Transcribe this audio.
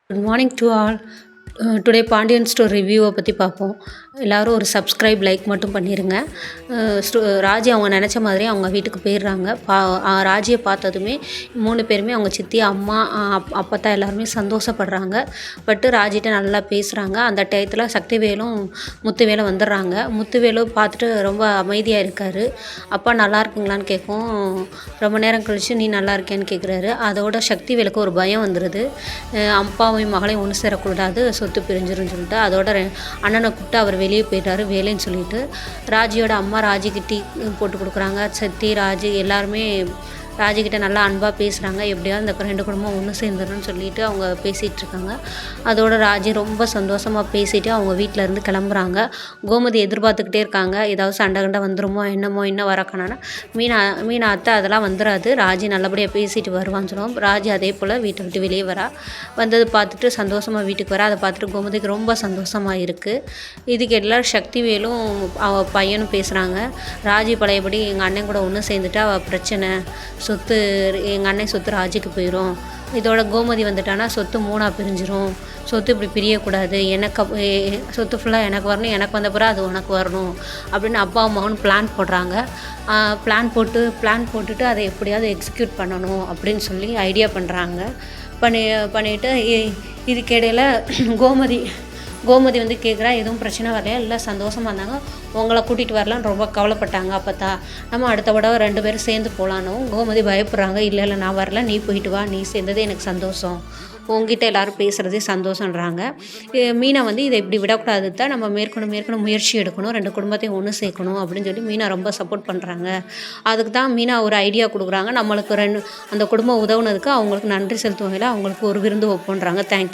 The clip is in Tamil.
Good morning to all. Today Pandian store ரிவ்யூவை பற்றி பார்ப்போம். எல்லோரும் ஒரு சப்ஸ்கிரைப் லைக் மட்டும் பண்ணிடுங்க. ராஜி அவங்க நினச்ச மாதிரி அவங்க வீட்டுக்கு போயிடுறாங்க. ராஜியை பார்த்ததுமே 3 பேருமே அவங்க சித்தி, அம்மா, அப்பத்தா எல்லாருமே சந்தோஷப்படுறாங்க. பட்டு ராஜிகிட்ட நல்லா பேசுகிறாங்க. அந்த டயத்தில் சக்திவேலும் முத்துவேலும் வந்துடுறாங்க. முத்துவேலு பார்த்துட்டு ரொம்ப அமைதியாக இருக்கார். அப்பா நல்லா இருக்குங்களான்னு கேட்கும். ரொம்ப நேரம் கழித்து நீ நல்லா இருக்கேன்னு கேட்குறாரு. அதோட சக்திவேலுக்கு ஒரு பயம் வந்துடுது. அப்பாவையும் மகளையும் ஒன்று சேரக்கூடாது, சொத்து பிரிஞ்சிருன்னு சொல்லிட்டு அதோட அண்ணனை கூப்பிட்டு அவர் வெளியே போயிட்டாரு வேலைன்னு சொல்லிட்டு. ராஜியோட அம்மா ராஜிக்கு டீ போட்டு கொடுக்குறாங்க. சத்தி, ராஜி எல்லாருமே ராஜிக்கிட்ட நல்லா அன்பாக பேசுகிறாங்க. எப்படியாவது இந்த 2 குடும்பம் ஒன்று சேர்ந்துடணும்னு சொல்லிட்டு அவங்க பேசிகிட்டு இருக்காங்க. அதோட ராஜி ரொம்ப சந்தோஷமாக பேசிட்டு அவங்க வீட்டிலேருந்து கிளம்புறாங்க. கோமதி எதிர்பார்த்துக்கிட்டே இருக்காங்க. ஏதாவது சண்டை கண்டை வந்துருமோ என்னமோ இன்னும் வரக்கானா. மீனா அத்தை அதெல்லாம் வந்துடாது, ராஜி நல்லபடியாக பேசிட்டு வருவான்னு சொல்லுவோம். ராஜி அதே போல் வீட்டை விட்டு வெளியே வரா. வந்தது பார்த்துட்டு சந்தோஷமாக வீட்டுக்கு வரா. அதை பார்த்துட்டு கோமதிக்கு ரொம்ப சந்தோஷமாக இருக்குது. இதுக்கு எல்லோரும் சக்திவேலும் அவள் பையனும் பேசுகிறாங்க. ராஜி பழையபடி எங்கள் அண்ணன் கூட ஒன்று சேர்ந்துட்டு அவள் பிரச்சனை, சொத்து எங்கள் அண்ணன் சொத்து ராஜிக்கு போயிடும், இதோட கோமதி வந்துட்டானா சொத்து 3ஆக பிரிஞ்சிரும், சொத்து இப்படி பிரியக்கூடாது, எனக்கு சொத்து ஃபுல்லாக எனக்கு வரணும், எனக்கு வந்த பிறகு அது உனக்கு வரணும் அப்படின்னு அப்பாவும் மகனும் பிளான் போடுறாங்க. பிளான் போட்டுட்டு அதை எப்படியாவது எக்ஸிக்யூட் பண்ணணும் அப்படின்னு சொல்லி ஐடியா பண்ணுறாங்க. பண்ணிவிட்டு இதுக்கிடையில் கோமதி வந்து கேட்குறா, எதுவும் பிரச்சனை வரலையா, இல்லை சந்தோஷமாக இருந்தாங்க, உங்களை கூட்டிகிட்டு வரலான்னு ரொம்ப கவலைப்பட்டாங்க. அப்போத்தா நம்ம அடுத்த தடவை 2 பேரும் சேர்ந்து போகலான்னு. கோமதி பயப்படுறாங்க. இல்லை நான் வரல, நீ போயிட்டு வா, நீ சேர்ந்தது எனக்கு சந்தோஷம், உங்ககிட்ட எல்லோரும் பேசுகிறதே சந்தோஷன்றாங்க. மீனா வந்து இதை இப்படி விடக்கூடாது தான், நம்ம மேற்கொண்டு முயற்சி எடுக்கணும், 2 குடும்பத்தையும் ஒன்று சேர்க்கணும் அப்படின்னு சொல்லி மீனா ரொம்ப சப்போர்ட் பண்ணுறாங்க. அதுக்கு தான் மீனா ஒரு ஐடியா கொடுக்குறாங்க. நம்மளுக்கு அந்த குடும்பம் உதவுனதுக்கு அவங்களுக்கு நன்றி செலுத்தும் வகையில் அவங்களுக்கு ஒரு விருந்து வைப்போன்றாங்க. தேங்க்யூ.